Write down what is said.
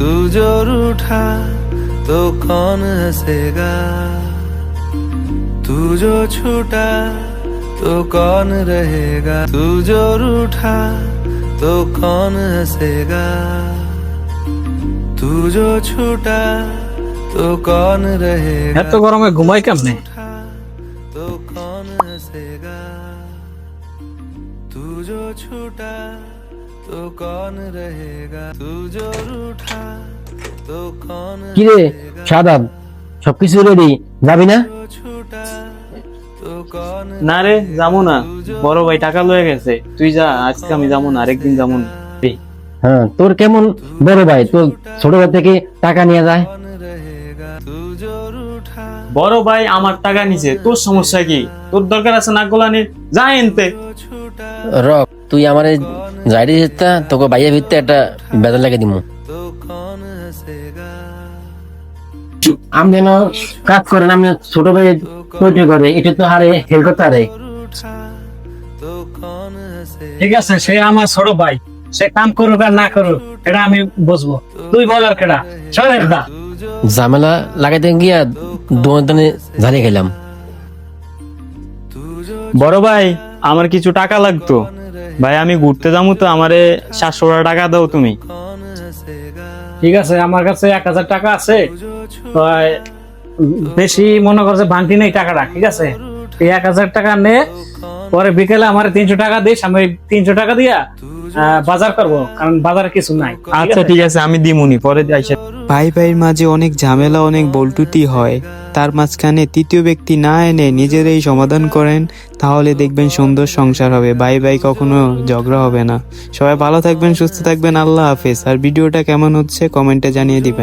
तू जो रूठा तो कौन हंसेगा, तू जो छूटा तो कौन रहेगा, तू जो रूठा तो कौन हंसेगा, तू जो छूटा तो कौन रहेगा, এত গরমে ঘুমাই কেমনে? तो कौन हंसेगा, तू जो छूटा तो कौन रहेगा, तू जो रूठा तो कौन কিরে শাদাব, সবকিছু রেডি, যাবি না? छूटा तो कौन না রে, যাবো না। বড় ভাই টাকা লয়ে গেছে, তুই যা, আজকে আমি যাবো না, আরেকদিন যাবো না। হ্যাঁ, তোর কেমন বড় ভাই, তোর ছোট ভাই থেকে টাকা নিয়ে যায়। रहेगा, तू जो रूठा বড় ভাই আমার টাকা নিছে, তোর সমস্যা কি? তোর দরকার আছে নাক গলানি, যা এনতে। छूटा রক, তুই আমার যাইতে যেতে তোকে বাইরে ভিতরে একটা বেদা লাগিয়ে দিমু। तो कौन हंसेगा, আমি যেন কাজ করেন, আমি ছোট ভাই তৈরি করে এটা তো হারে হেল করতে হারে। रूठा तो कौन हंसेगा, ঠিক আছে, সে আমার ছোট ভাই, সে কাম করুক আর না করুক এটা আমি বুঝবো। তুই বল আর কেডা সরে দা। ঝামেলা লাগাইতে গিয়া দোকানে ঝালিয়ে খেলাম। বড় ভাই আমার কিছু টাকা লাগতো ভাই, আমি ঘুরতে যাবো তো, আমারে 700 টাকা দাও তুমি। ঠিক আছে, আমার কাছে 1000 টাকা আছে, তো বেশি মনে করছে ভাঙতি নেই টাকাটা। ঠিক আছে, এই 1000 টাকা নে, পরে বিকেলে আমার 300 টাকা দিস, আমি 300 টাকা দিয়া বাজার করবো, কারণ বাজারে কিছু নাই। আচ্ছা ঠিক আছে, আমি দিমুনি পরে আইসা। ভাই ভাইয়ের মাঝে অনেক ঝামেলা, অনেক বলটুটি হয়, তার মাঝখানে তৃতীয় ব্যক্তি না এনে নিজেরাই সমাধান করেন, তাহলে দেখবেন সুন্দর সংসার হবে, ভাই ভাই কখনো ঝগড়া হবে না। সবাই ভালো থাকবেন, সুস্থ থাকবেন, আল্লাহ হাফেজ। আর ভিডিওটা কেমন হচ্ছে কমেন্টে জানিয়ে দিবেন।